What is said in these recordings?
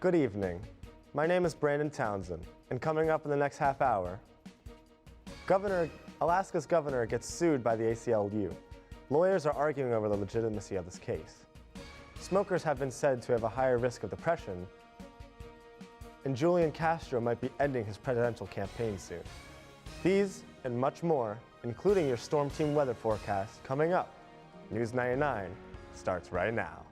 Good evening. My name is Brandon Townsend, and coming up in the next half hour, Alaska's governor gets sued by the ACLU. Lawyers are arguing over the legitimacy of this case. Smokers have been said to have a higher risk of depression, and Julian Castro might be ending his presidential campaign soon. These and much more, including your Storm Team weather forecast, coming up. News 99 starts right now.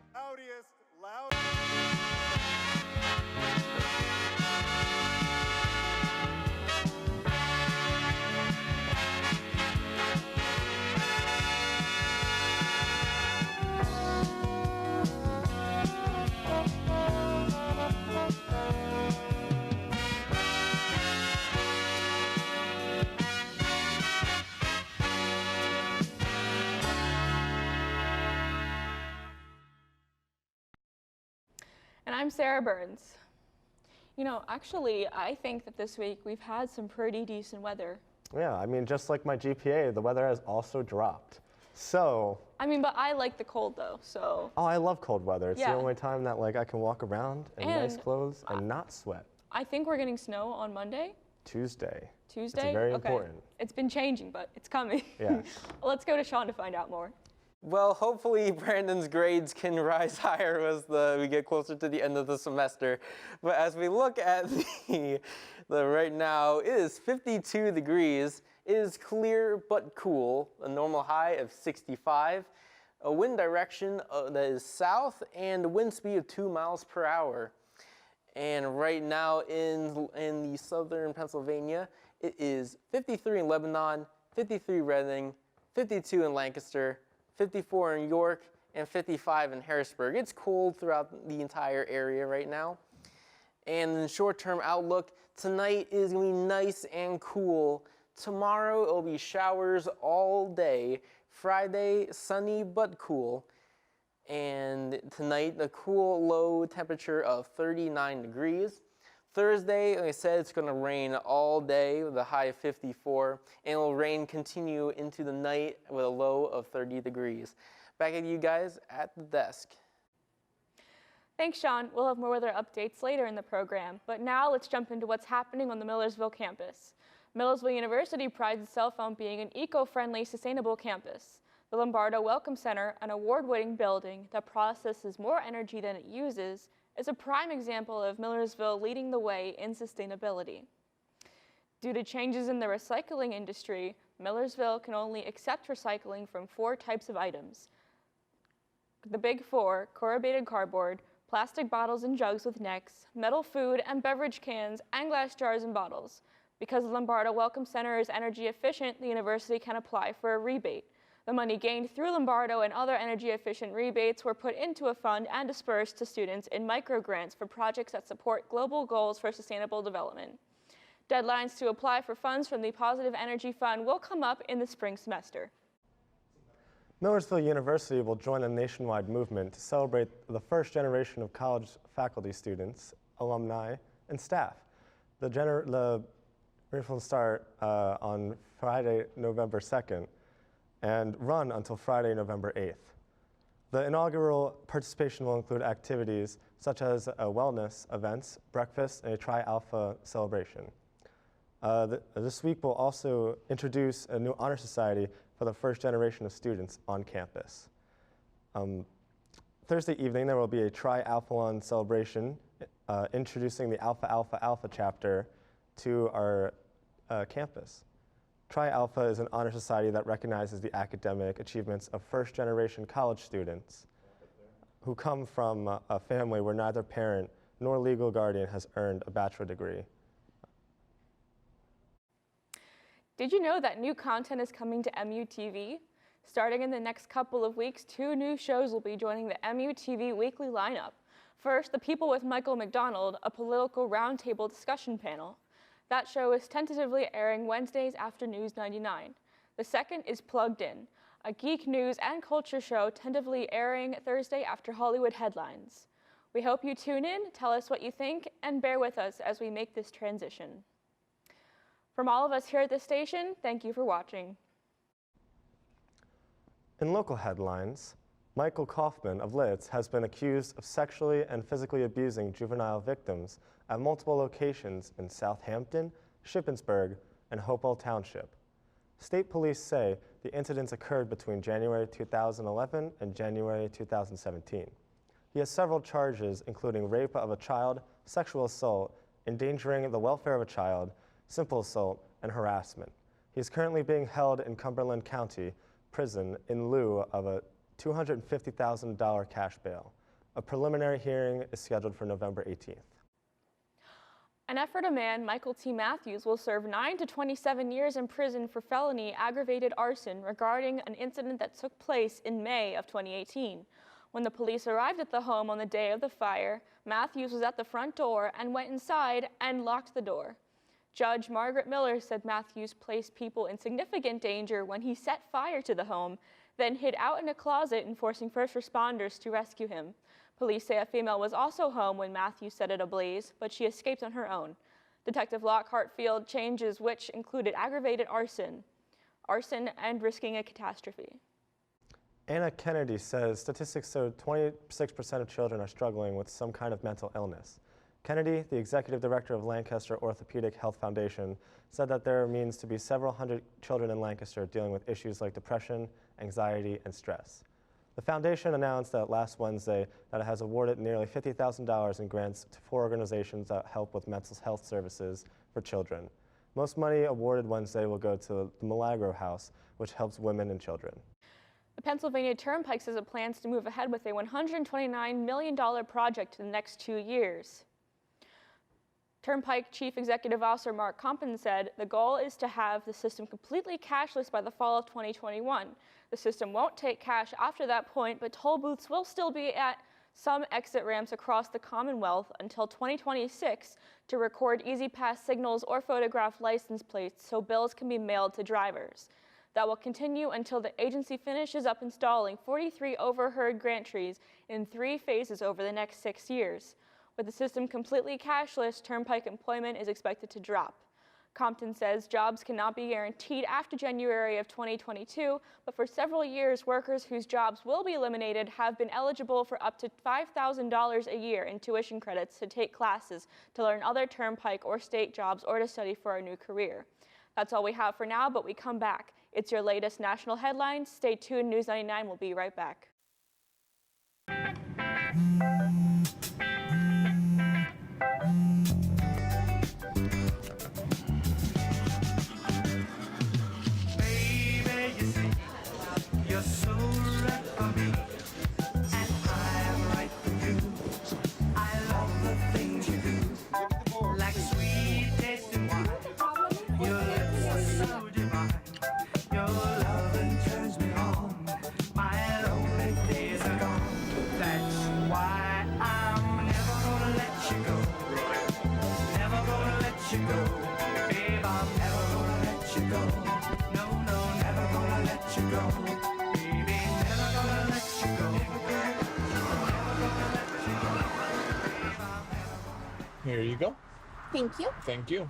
And I'm Sarah Burns. You know, actually, I think that this week we've had some pretty decent weather. Yeah, I mean, just like my GPA, the weather has also dropped. So. I mean, but I like the cold though, so. Oh, I love cold weather. It's yeah. the only time that I can walk around in nice clothes and not sweat. I think we're getting snow on Monday. Tuesday. Tuesday? It's very important. It's been changing, but it's coming. Yeah. Let's go to Sean to find out more. Well, hopefully Brandon's grades can rise higher as we get closer to the end of the semester. But as we look at the right now, it is 52 degrees. It is clear but cool, a normal high of 65. A wind direction that is south and a wind speed of 2 miles per hour. And right now in the southern Pennsylvania, it is 53 in Lebanon, 53 Reading, 52 in Lancaster, 54 in York, and 55 in Harrisburg. It's cold throughout the entire area right now. And in the short-term outlook, tonight is going to be nice and cool. Tomorrow, it'll be showers all day. Friday, sunny but cool. And tonight, the cool low temperature of 39 degrees. Thursday, like I said, it's going to rain all day with a high of 54, and it will rain continue into the night with a low of 30 degrees. Back at you guys at the desk. Thanks, Sean. We'll have more weather updates later in the program, but now let's jump into what's happening on the Millersville campus. Millersville University prides itself on being an eco-friendly, sustainable campus. The Lombardo Welcome Center, an award-winning building that processes more energy than it uses, is a prime example of Millersville leading the way in sustainability. Due to changes in the recycling industry, Millersville can only accept recycling from 4 types of items. The big 4: corrugated cardboard, plastic bottles and jugs with necks, metal food and beverage cans, and glass jars and bottles. Because the Lombardo Welcome Center is energy efficient, the university can apply for a rebate. The money gained through Lombardo and other energy-efficient rebates were put into a fund and dispersed to students in microgrants for projects that support global goals for sustainable development. Deadlines to apply for funds from the Positive Energy Fund will come up in the spring semester. Millersville University will join a nationwide movement to celebrate the first generation of college faculty students, alumni, and staff. The movement will start on Friday, November 2nd, and run until Friday, November 8th. The inaugural participation will include activities such as wellness events, breakfast, and a Tri-Alpha celebration. This week will also introduce a new honor society for the first generation of students on campus. Thursday evening, there will be a Tri-Alphalon celebration introducing the Alpha Alpha Alpha chapter to our campus. Tri-Alpha is an honor society that recognizes the academic achievements of first-generation college students who come from a family where neither parent nor legal guardian has earned a bachelor degree. Did you know that new content is coming to MUTV? Starting in the next couple of weeks, 2 new shows will be joining the MUTV weekly lineup. First, The People with Michael McDonald, a political roundtable discussion panel. That show is tentatively airing Wednesdays after News 99. The second is Plugged In, a geek news and culture show tentatively airing Thursday after Hollywood Headlines. We hope you tune in, tell us what you think, and bear with us as we make this transition. From all of us here at the station, thank you for watching. In local headlines, Michael Kaufman of Lititz has been accused of sexually and physically abusing juvenile victims at multiple locations in Southampton, Shippensburg, and Hopewell Township. State police say the incidents occurred between January 2011 and January 2017. He has several charges, including rape of a child, sexual assault, endangering the welfare of a child, simple assault, and harassment. He is currently being held in Cumberland County Prison in lieu of a $250,000 cash bail. A preliminary hearing is scheduled for November 18th. An Ephrata man, Michael T. Matthews, will serve 9 to 27 years in prison for felony aggravated arson regarding an incident that took place in May of 2018. When the police arrived at the home on the day of the fire, Matthews was at the front door and went inside and locked the door. Judge Margaret Miller said Matthews placed people in significant danger when he set fire to the home, then hid out in a closet, enforcing first responders to rescue him. Police say a female was also home when Matthews set it ablaze, but she escaped on her own. Detective Lockhart field changes which included aggravated arson, and risking a catastrophe. Anna Kennedy says statistics show 26% of children are struggling with some kind of mental illness. Kennedy, the executive director of Lancaster Orthopedic Health Foundation, said that there means to be several hundred children in Lancaster dealing with issues like depression, anxiety, and stress. The foundation announced that last Wednesday that it has awarded nearly $50,000 in grants to 4 organizations that help with mental health services for children. Most money awarded Wednesday will go to the Milagro House, which helps women and children. The Pennsylvania Turnpike says it plans to move ahead with a $129 million project in the next 2 years. Turnpike Chief Executive Officer Mark Compton said the goal is to have the system completely cashless by the fall of 2021. The system won't take cash after that point, but toll booths will still be at some exit ramps across the Commonwealth until 2026 to record E-ZPass signals or photograph license plates so bills can be mailed to drivers. That will continue until the agency finishes up installing 43 overhead gantries in 3 phases over the next 6 years. With the system completely cashless, Turnpike employment is expected to drop. Compton says jobs cannot be guaranteed after January of 2022, but for several years, workers whose jobs will be eliminated have been eligible for up to $5,000 a year in tuition credits to take classes, to learn other Turnpike or state jobs, or to study for a new career. That's all we have for now, but we come back. It's your latest national headlines. Stay tuned. News 99 will be right back. Here you go. Thank you. Thank you.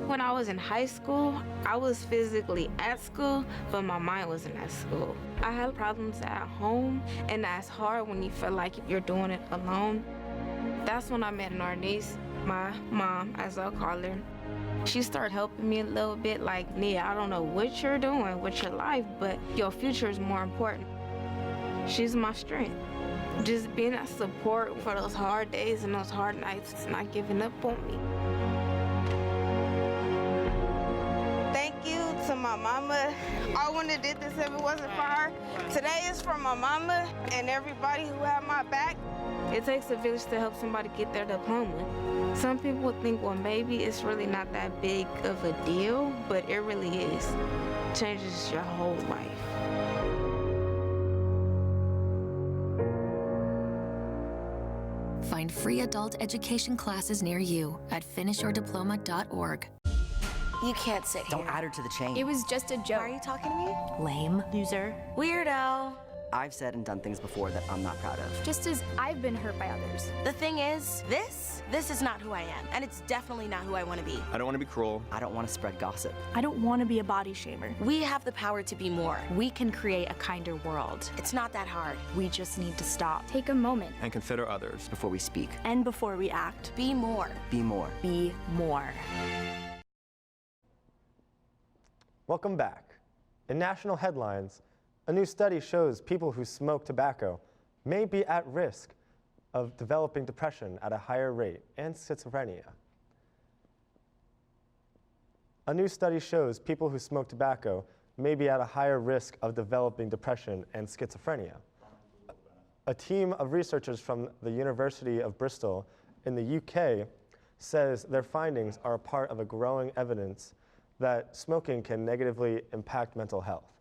When I was in high school, I was physically at school, but my mind wasn't at school. I had problems at home, and that's hard when you feel like you're doing it alone. That's when I met Narnese, my mom, as I'll call her. She started helping me a little bit, like, Nia, I don't know what you're doing with your life, but your future is more important. She's my strength. Just being that support for those hard days and those hard nights, not giving up on me. Thank you to my mama. I wouldn't have did this if it wasn't for her. Today is for my mama and everybody who had my back. It takes a village to help somebody get their diploma. Some people think, well, maybe it's really not that big of a deal, but it really is. It changes your whole life. Find free adult education classes near you at finishyourdiploma.org. You can't sit here. Don't add her to the chain. It was just a joke. Why are you talking to me? Lame. Loser. Weirdo. I've said and done things before that I'm not proud of. Just as I've been hurt by others. The thing is, this is not who I am, and it's definitely not who I want to be. I don't want to be cruel. I don't want to spread gossip. I don't want to be a body shamer. We have the power to be more. We can create a kinder world. It's not that hard. We just need to stop. Take a moment. And consider others. Before we speak. And before we act. Be more. Be more. Be more. Welcome back. In national headlines, a new study shows people who smoke tobacco may be at risk of developing depression at a higher rate and schizophrenia. A new study shows people who smoke tobacco may be at a higher risk of developing depression and schizophrenia. A team of researchers from the University of Bristol in the UK says their findings are a part of a growing evidence that smoking can negatively impact mental health.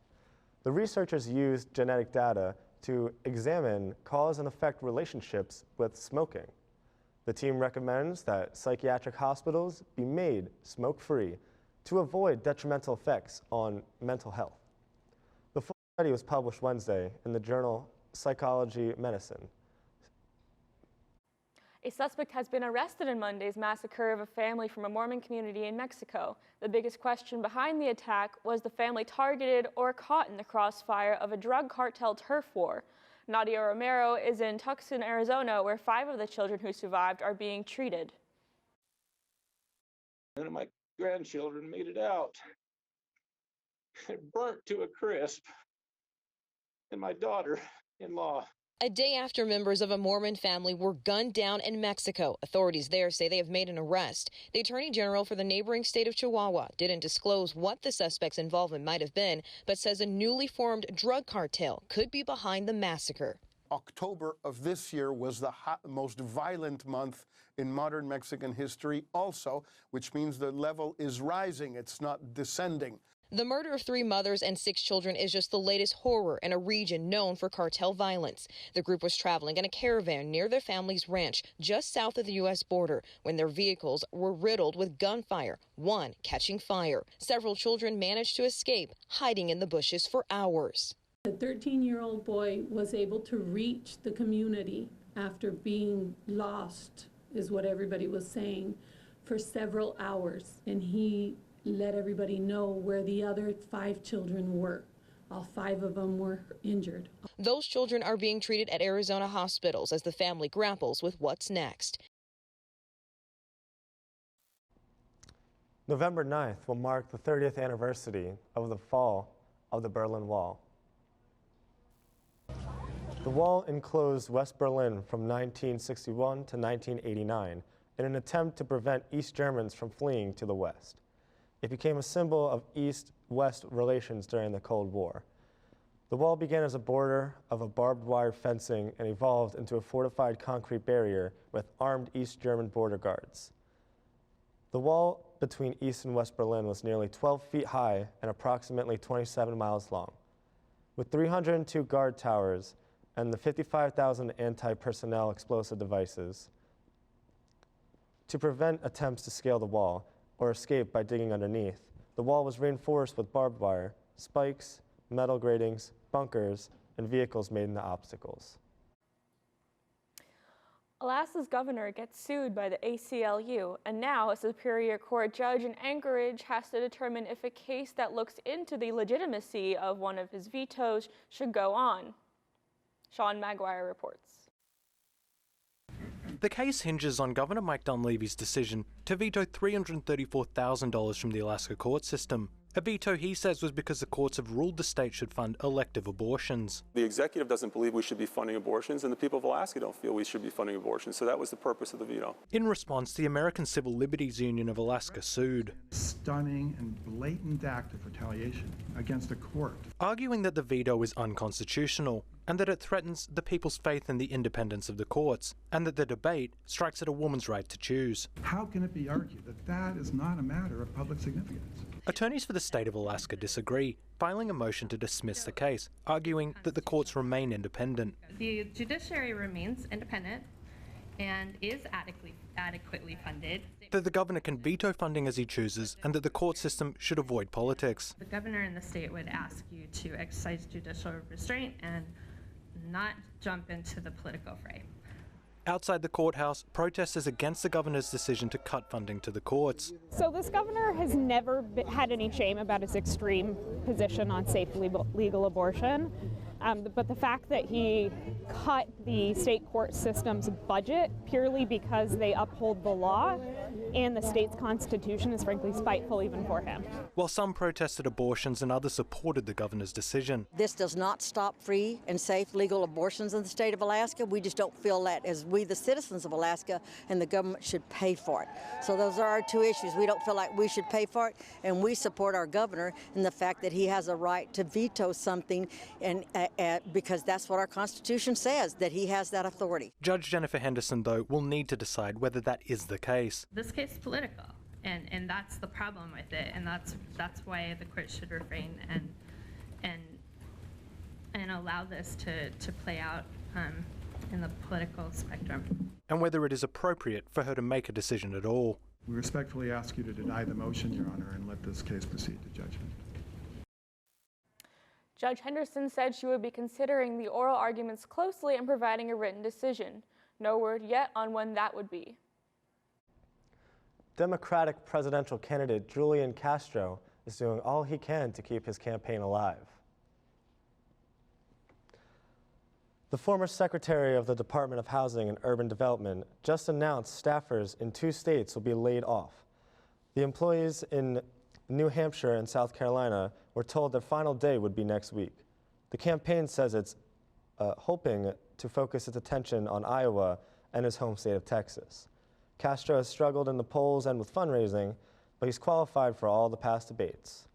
The researchers used genetic data to examine cause and effect relationships with smoking. The team recommends that psychiatric hospitals be made smoke-free to avoid detrimental effects on mental health. The full study was published Wednesday in the journal Psychology Medicine. A suspect has been arrested in Monday's massacre of a family from a Mormon community in Mexico. The biggest question behind the attack was the family targeted or caught in the crossfire of a drug cartel turf war. Nadia Romero is in Tucson, Arizona, where 5 of the children who survived are being treated. None of my grandchildren made it out. It burnt to a crisp. And my daughter-in-law. A day after members of a Mormon family were gunned down in Mexico, authorities there say they have made an arrest. The Attorney General for the neighboring state of Chihuahua didn't disclose what the suspect's involvement might have been, but says a newly formed drug cartel could be behind the massacre. October of this year was the most violent month in modern Mexican history also, which means the level is rising, it's not descending. The murder of 3 mothers and 6 children is just the latest horror in a region known for cartel violence. The group was traveling in a caravan near their family's ranch just south of the U.S. border when their vehicles were riddled with gunfire, one catching fire. Several children managed to escape, hiding in the bushes for hours. The 13-year-old boy was able to reach the community after being lost, is what everybody was saying, for several hours, and he let everybody know where the other 5 children were. All 5 of them were injured. Those children are being treated at Arizona hospitals as the family grapples with what's next. November 9th will mark the 30th anniversary of the fall of the Berlin Wall. The wall enclosed West Berlin from 1961 to 1989 in an attempt to prevent East Germans from fleeing to the West. It became a symbol of East-West relations during the Cold War. The wall began as a border of a barbed wire fencing and evolved into a fortified concrete barrier with armed East German border guards. The wall between East and West Berlin was nearly 12 feet high and approximately 27 miles long. With 302 guard towers and the 55,000 anti-personnel explosive devices to prevent attempts to scale the wall or escape by digging underneath, the wall was reinforced with barbed wire, spikes, metal gratings, bunkers, and vehicles made into obstacles. Alaska's governor gets sued by the ACLU, and now a Superior Court judge in Anchorage has to determine if a case that looks into the legitimacy of one of his vetoes should go on. Sean Maguire reports. The case hinges on Governor Mike Dunleavy's decision to veto $334,000 from the Alaska court system. A veto he says was because the courts have ruled the state should fund elective abortions. The executive doesn't believe we should be funding abortions, and the people of Alaska don't feel we should be funding abortions, so that was the purpose of the veto. In response, the American Civil Liberties Union of Alaska sued. Stunning and blatant act of retaliation against a court. Arguing that the veto is unconstitutional, and that it threatens the people's faith in the independence of the courts, and that the debate strikes at a woman's right to choose. How can it be argued that that is not a matter of public significance? Attorneys for the state of Alaska disagree, filing a motion to dismiss the case, arguing that the courts remain independent. The judiciary remains independent and is adequately funded. That the governor can veto funding as he chooses, and that the court system should avoid politics. The governor and the state would ask you to exercise judicial restraint and not jump into the political fray. Outside the courthouse, protesters against the governor's decision to cut funding to the courts. So this governor has never had any shame about his extreme position on safe legal abortion. But the fact that he cut the state court system's budget purely because they uphold the law and the state's constitution is frankly spiteful even for him. While some protested abortions and others supported the governor's decision. This does not stop free and safe legal abortions in the state of Alaska. We just don't feel that as we, the citizens of Alaska, and the government should pay for it. So those are our two issues. We don't feel like we should pay for it, and we support our governor in the fact that he has a right to veto something, and because that's what our Constitution says, that he has that authority. Judge Jennifer Henderson, though, will need to decide whether that is the case. This case is political, and that's the problem with it, and that's why the court should refrain and allow this to play out in the political spectrum. And whether it is appropriate for her to make a decision at all. We respectfully ask you to deny the motion, Your Honor, and let this case proceed to judgment. Judge Henderson said she would be considering the oral arguments closely and providing a written decision. No word yet on when that would be. Democratic presidential candidate Julian Castro is doing all he can to keep his campaign alive. The former Secretary of the Department of Housing and Urban Development just announced staffers in 2 states will be laid off. The employees in New Hampshire and South Carolina were told their final day would be next week. The campaign says it's hoping to focus its attention on Iowa and his home state of Texas. Castro has struggled in the polls and with fundraising, but he's qualified for all the past debates.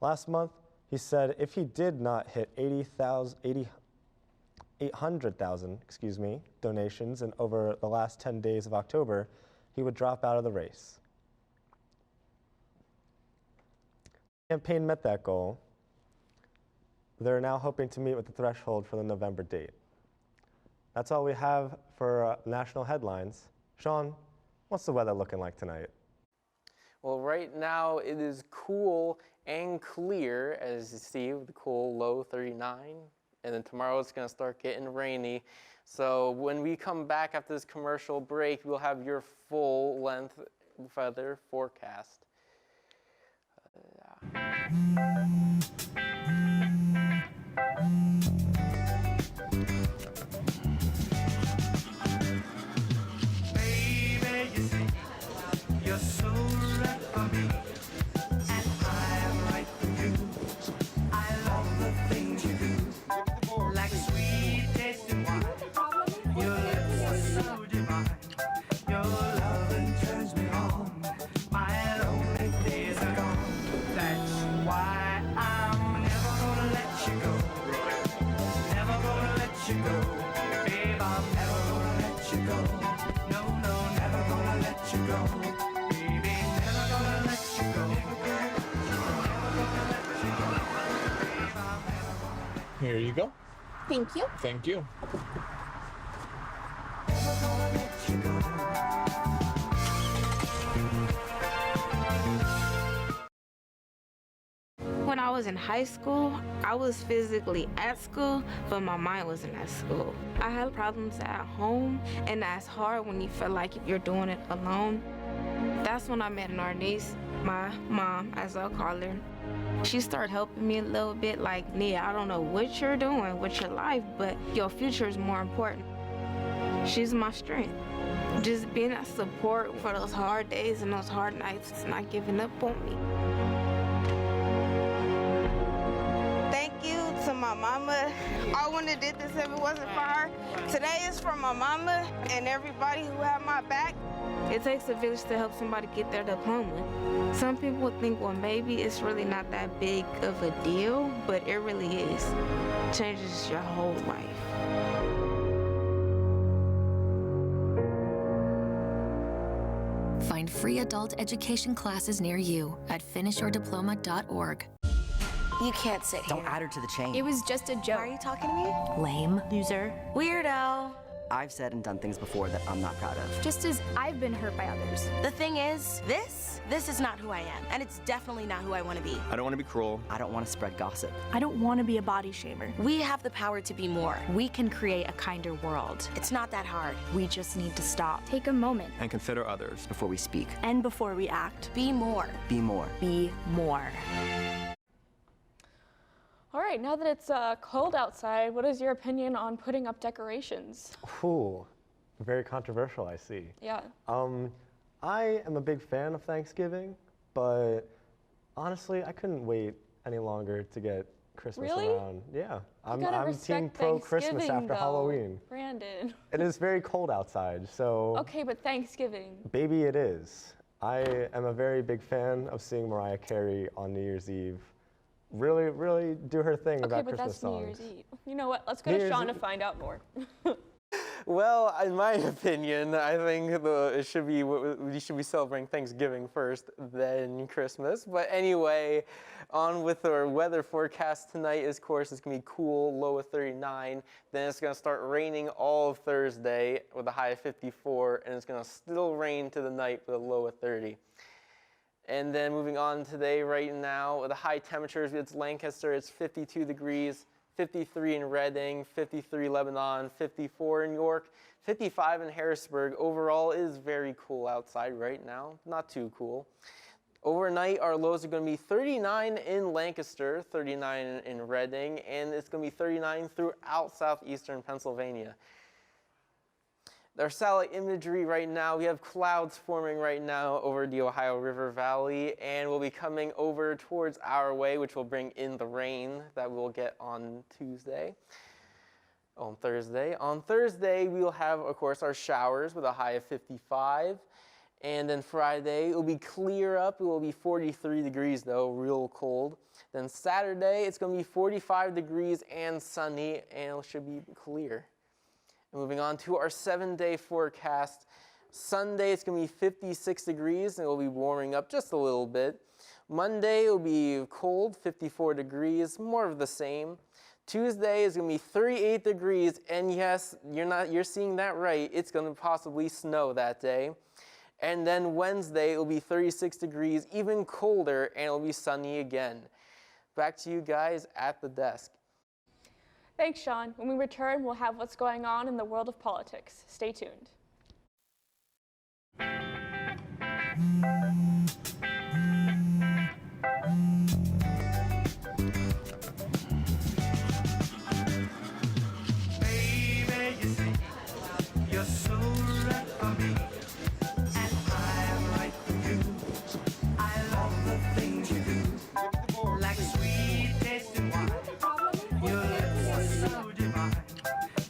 Last month, he said if he did not hit 800,000 donations in over the last 10 days of October, he would drop out of the race. The campaign met that goal. They're now hoping to meet with the threshold for the November date. That's all we have for national headlines. Sean, what's the weather looking like tonight? Well, right now it is cool and clear, as you see, with the cool low 39. And then tomorrow it's going to start getting rainy. So when we come back after this commercial break, we'll have your full length weather forecast. Baby, you see, you're so right for me, and I'm right for you. I love the things you do, like sweet tasting wine. Your lips are so divine. Your loving turns me on. My lonely days are gone. That's why I'm never gonna let you go. Never gonna let you go. Babe, I'm never gonna let you go. No, no, never gonna let you go. Baby, never gonna let you go. Here you go. Thank you. Thank you. When I was in high school, I was physically at school, but my mind wasn't at school. I had problems at home, and that's hard when you feel like you're doing it alone. That's when I met Narnese, my mom, as I'll call her. She started helping me a little bit, like, Nia, I don't know what you're doing with your life, but your future is more important. She's my strength. Just being a support for those hard days and those hard nights, not giving up on me. Thank you to my mama. I wouldn't have did this if it wasn't for her. Today is for my mama and everybody who had my back. It takes a village to help somebody get their diploma. Some people would think, well, maybe it's really not that big of a deal, but it really is. It changes your whole life. Find free adult education classes near you at finishyourdiploma.org. You can't sit Don't add her to the chain. It was just a joke. Why are you talking to me? Lame. Loser. Weirdo. I've said and done things before that I'm not proud of. Just as I've been hurt by others. The thing is, this is not who I am, and it's definitely not who I want to be. I don't want to be cruel. I don't want to spread gossip. I don't want to be a body shamer. We have the power to be more. We can create a kinder world. It's not that hard. We just need to stop. Take a moment. And consider others. Before we speak. And before we act. Be more. Be more. Be more. All right, now that it's cold outside, what is your opinion on putting up decorations? Ooh, very controversial, I see. Yeah. I am a big fan of Thanksgiving, but honestly, I couldn't wait any longer to get Christmas Really? around. Yeah, I'm respect team pro Christmas Thanksgiving, after though, Halloween. Brandon. It is very cold outside, so Okay, but Thanksgiving. baby it is. I am a very big fan of seeing Mariah Carey on New Year's Eve really, really do her thing Okay, about but Christmas that's New songs. Year's Eve. You know what? Let's go New to Year's Sean to Eve. find out more. Well, in my opinion, I think we should be celebrating Thanksgiving first, then Christmas. But anyway, on with our weather forecast tonight. Of course, it's gonna be cool, low of 39. Then it's gonna start raining all of Thursday with a high of 54, and it's gonna still rain to the night with a low of 30. And then moving on today, right now, with the high temperatures, it's Lancaster, it's 52 degrees. 53 in Reading, 53 Lebanon, 54 in York, 55 in Harrisburg. Overall, it is very cool outside right now. Not too cool. Overnight, our lows are going to be 39 in Lancaster, 39 in Reading, and it's going to be 39 throughout southeastern Pennsylvania. Our satellite imagery right now, we have clouds forming right now over the Ohio River Valley, and will be coming over towards our way, which will bring in the rain that we'll get on Thursday. On Thursday, we will have, of course, our showers with a high of 55. And then Friday, it will be clear up. It will be 43 degrees, though, real cold. Then Saturday, it's going to be 45 degrees and sunny, and it should be clear. Moving on to our 7-day forecast. Sunday, it's going to be 56 degrees, and it will be warming up just a little bit. Monday, it will be cold, 54 degrees, more of the same. Tuesday is going to be 38 degrees, and yes, you're seeing that right. It's going to possibly snow that day. And then Wednesday, it will be 36 degrees, even colder, and it will be sunny again. Back to you guys at the desk. Thanks, Sean. When we return, we'll have what's going on in the world of politics. Stay tuned. Baby, you see, you're so right for me, and I am right for you. I love the things you do, like sweet tasting wine. Your lips are so divine.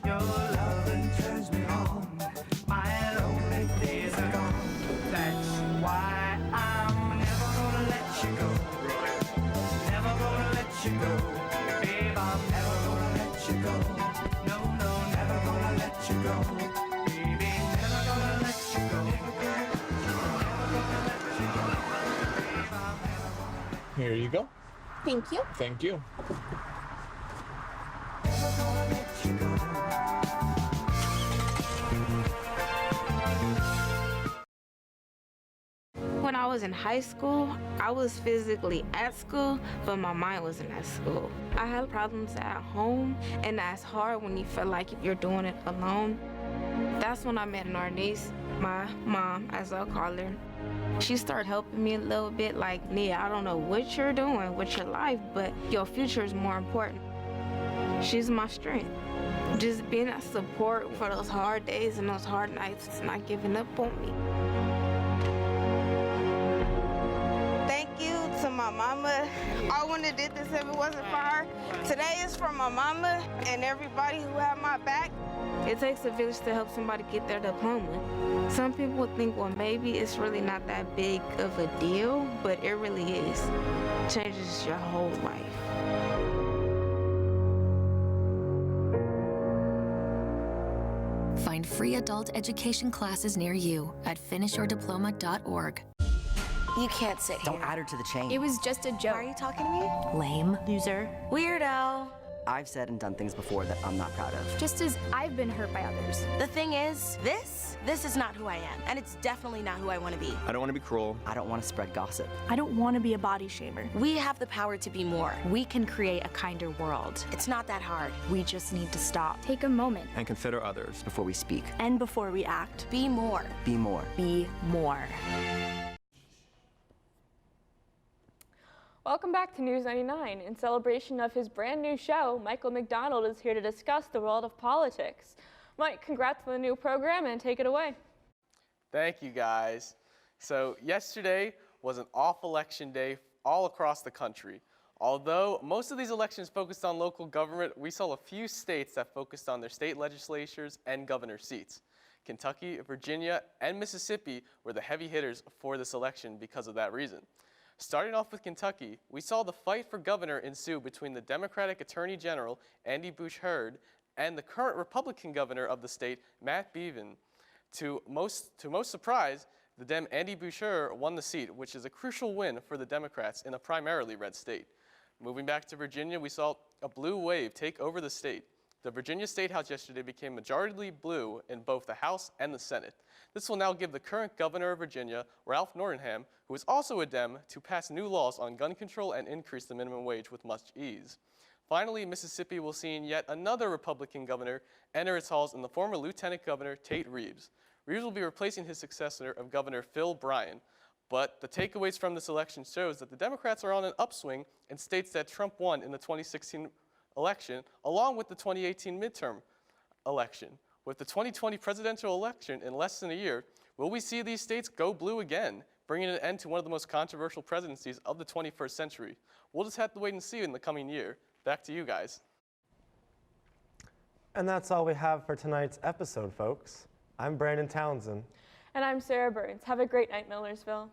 Your loving turns me on. My lonely days are gone. That's why I'm never gonna let you go. Never gonna let you go. Babe, I'm never gonna let you go. No, no, never gonna let you go. Baby, never gonna let you go. Never gonna let you go. Babe, I'm never gonna. Here you go. Thank you. Thank you. When I was in high school, I was physically at school, but my mind wasn't at school. I had problems at home, and that's hard when you feel like you're doing it alone. That's when I met Narnese, my mom, as I'll call her. She started helping me a little bit, like, Nia, I don't know what you're doing with your life, but your future is more important. She's my strength. Just being a support for those hard days and those hard nights, not giving up on me. Thank you to my mama. I wouldn't have did this if it wasn't for her. Today is for my mama and everybody who had my back. It takes a village to help somebody get their diploma. Some people think, well, maybe it's really not that big of a deal, but it really is. It changes your whole life. Find free adult education classes near you at finishyourdiploma.org. You can't sit here. Don't add her to the chain. It was just a joke. Why are you talking to me? Lame. Loser. Weirdo. I've said and done things before that I'm not proud of. Just as I've been hurt by others. The thing is, this is not who I am, and it's definitely not who I want to be. I don't want to be cruel. I don't want to spread gossip. I don't want to be a body shamer. We have the power to be more. We can create a kinder world. It's not that hard. We just need to stop. Take a moment. And consider others before we speak. And before we act. Be more. Be more. Be more. Welcome back to News 99. In celebration of his brand new show, Michael McDonald is here to discuss the world of politics. Mike, congrats on the new program and take it away. Thank you, guys. So yesterday was an off election day all across the country. Although most of these elections focused on local government, we saw a few states that focused on their state legislatures and governor seats. Kentucky, Virginia, and Mississippi were the heavy hitters for this election because of that reason. Starting off with Kentucky, we saw the fight for governor ensue between the Democratic Attorney General, Andy Bouchard, and the current Republican governor of the state, Matt Bevin. To most surprise, the Dem Andy Bouchard won the seat, which is a crucial win for the Democrats in a primarily red state. Moving back to Virginia, we saw a blue wave take over the state. The Virginia State House yesterday became majority blue in both the House and the Senate. This will now give the current governor of Virginia, Ralph Northam, who is also a Dem, to pass new laws on gun control and increase the minimum wage with much ease. Finally, Mississippi will see yet another Republican governor enter its halls in the former Lieutenant Governor Tate Reeves. Reeves will be replacing his successor of Governor Phil Bryant. But the takeaways from this election shows that the Democrats are on an upswing in states that Trump won in the 2016 election, along with the 2018 midterm election. With the 2020 presidential election in less than a year, will we see these states go blue again, bringing an end to one of the most controversial presidencies of the 21st century? We'll just have to wait and see in the coming year. Back to you guys. And that's all we have for tonight's episode, folks. I'm Brandon Townsend. And I'm Sarah Burns. Have a great night, Millersville.